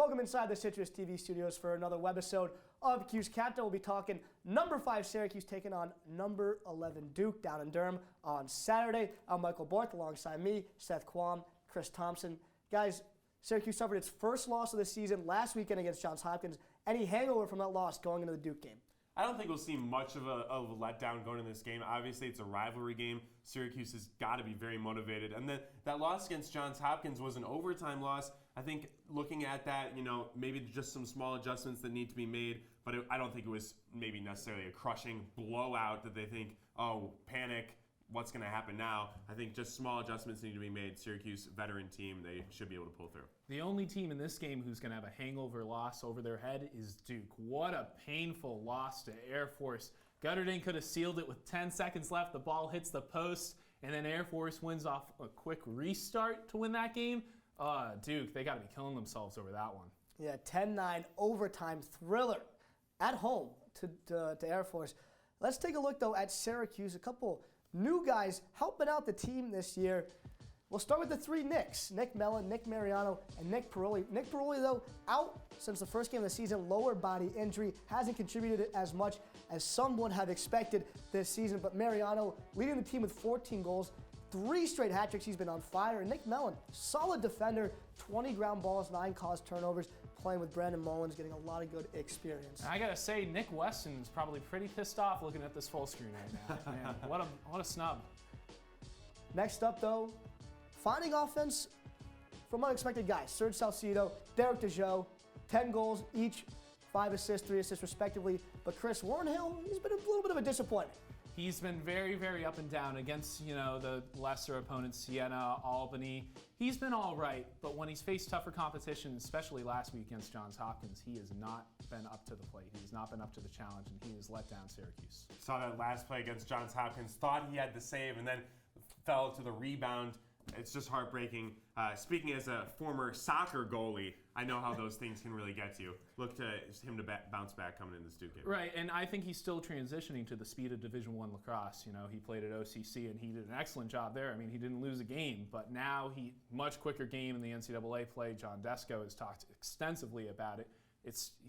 Welcome inside the Citrus TV studios for another webisode of Q's Captain. We'll be talking number 5 Syracuse taking on number 11 Duke down in Durham on Saturday. I'm Michael Barth alongside me, Seth Quam, Chris Thompson. Guys, Syracuse suffered its first loss of the season last weekend against Johns Hopkins. Any hangover from that loss going into the Duke game? I don't think we'll see much of a letdown going into this game. Obviously, it's a rivalry game. Syracuse has got to be very motivated. And then that loss against Johns Hopkins was an overtime loss. I think looking at that, maybe just some small adjustments that need to be made. But I don't think it was maybe necessarily a crushing blowout that they think, oh, panic, what's going to happen now? I think just small adjustments need to be made. Syracuse, veteran team, they should be able to pull through. The only team in this game who's going to have a hangover loss over their head is Duke. What a painful loss to Air Force. Gutterding could have sealed it with 10 seconds left. The ball hits the post, and then Air Force wins off a quick restart to win that game. Duke, they got to be killing themselves over that one. Yeah, 10-9 overtime thriller at home to Air Force. Let's take a look, though, at Syracuse. A couple new guys helping out the team this year. We'll start with the 3 Knicks. Nick Mellon, Nick Mariano, and Nick Paroli. Nick Paroli, though, out since the first game of the season. Lower body injury. Hasn't contributed as much as some would have expected this season. But Mariano leading the team with 14 goals. 3 straight hat tricks. He's been on fire. And Nick Mellon, solid defender. 20 ground balls, 9 caused turnovers. Playing with Brandon Mullins, getting a lot of good experience. I got to say, Nick Weston's probably pretty pissed off looking at this full screen right now. Man, what a snub. Next up, though, finding offense from unexpected guys. Serge Salcido, Derek DeJoe, 10 goals each, 5 assists, 3 assists respectively. But Chris Warrenhill, he's been a little bit of a disappointment. He's been very, very up and down against, the lesser opponents, Siena, Albany. He's been all right, but when he's faced tougher competition, especially last week against Johns Hopkins, he has not been up to the plate. He's not been up to the challenge, and he has let down Syracuse. Saw that last play against Johns Hopkins, thought he had the save, and then fell to the rebound. It's just heartbreaking. Speaking as a former soccer goalie, I know how those things can really get to you. Look to him to bounce back coming in this Duke game. Right, and I think he's still transitioning to the speed of Division I lacrosse. He played at OCC, and he did an excellent job there. I mean, he didn't lose a game, but now much quicker game in the NCAA play. John Desko has talked extensively about it.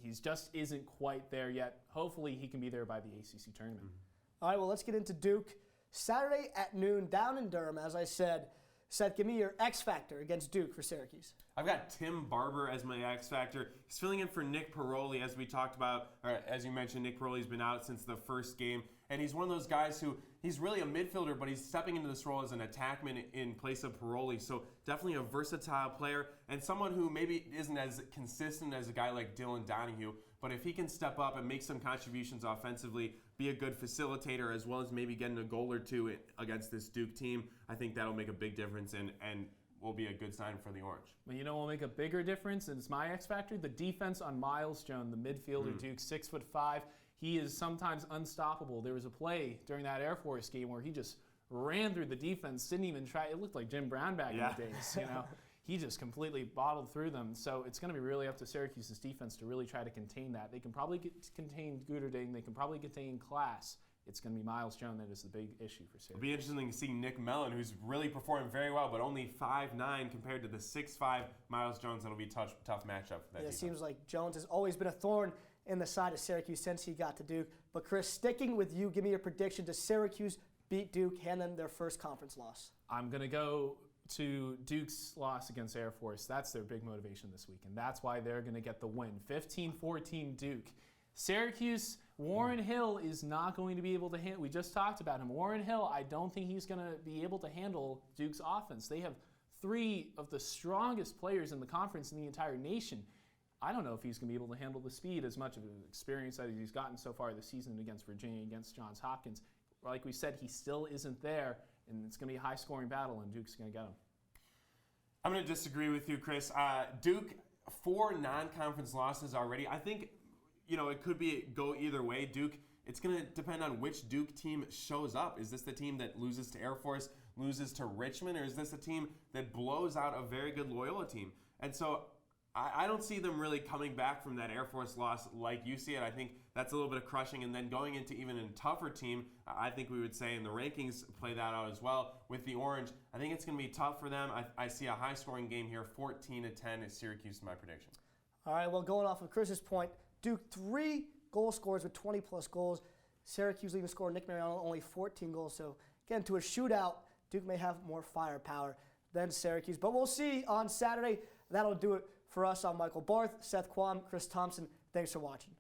He just isn't quite there yet. Hopefully, he can be there by the ACC tournament. Mm-hmm. All right, well, let's get into Duke. Saturday at noon down in Durham, as I said. Seth, give me your X factor against Duke for Syracuse. I've got Tim Barber as my X factor. He's filling in for Nick Paroli, as we talked about, or as you mentioned, Nick Paroli's been out since the first game, and he's one of those guys who, he's really a midfielder, but he's stepping into this role as an attackman in place of Paroli, so definitely a versatile player, and someone who maybe isn't as consistent as a guy like Dylan Donahue, but if he can step up and make some contributions offensively, be a good facilitator, as well as maybe getting a goal or two against this Duke team, I think that'll make a big difference and will be a good sign for the Orange. But will make a bigger difference, and it's my X factor, the defense on Miles Jones, the midfielder, Duke, 6'5". He is sometimes unstoppable. There was a play during that Air Force game where he just ran through the defense, didn't even try. It looked like Jim Brown back in the days. He just completely bottled through them. So it's going to be really up to Syracuse's defense to really try to contain that. They can probably contain Gutterding. They can probably contain Class. It's going to be Miles Jones that is the big issue for Syracuse. It'll be interesting to see Nick Mellon, who's really performing very well, but only 5'9" compared to the 6'5" Miles Jones. That'll be a tough matchup for that defense. It seems like Jones has always been a thorn in the side of Syracuse since he got to Duke. But Chris, sticking with you, give me your prediction. Does Syracuse beat Duke, hand them their first conference loss? I'm going to go to Duke's loss against Air Force. That's their big motivation this week, and that's why they're going to get the win. 15-14 Duke. Syracuse, Warrenhill is not going to be able to handle. We just talked about him. Warrenhill, I don't think he's going to be able to handle Duke's offense. They have 3 of the strongest players in the conference in the entire nation. I don't know if he's going to be able to handle the speed as much of an experience that he's gotten so far this season against Virginia, against Johns Hopkins. Like we said, he still isn't there, and it's going to be a high-scoring battle, and Duke's going to get him. I'm going to disagree with you, Chris. Duke, 4 non-conference losses already. I think it could go either way. Duke, it's going to depend on which Duke team shows up. Is this the team that loses to Air Force, loses to Richmond, or is this a team that blows out a very good Loyola team? And so I don't see them really coming back from that Air Force loss like you see it. I think that's a little bit of crushing. And then going into even a tougher team, I think we would say in the rankings play that out as well with the Orange. I think it's going to be tough for them. I see a high-scoring game here, 14-10 is Syracuse, my prediction. All right, well, going off of Chris's point, Duke 3 goal scorers with 20-plus goals. Syracuse leading scorer Nick Mariano only 14 goals. So, again, to a shootout, Duke may have more firepower than Syracuse. But we'll see on Saturday. That'll do it for us. I'm Michael Barth, Seth Quam, Chris Thompson. Thanks for watching.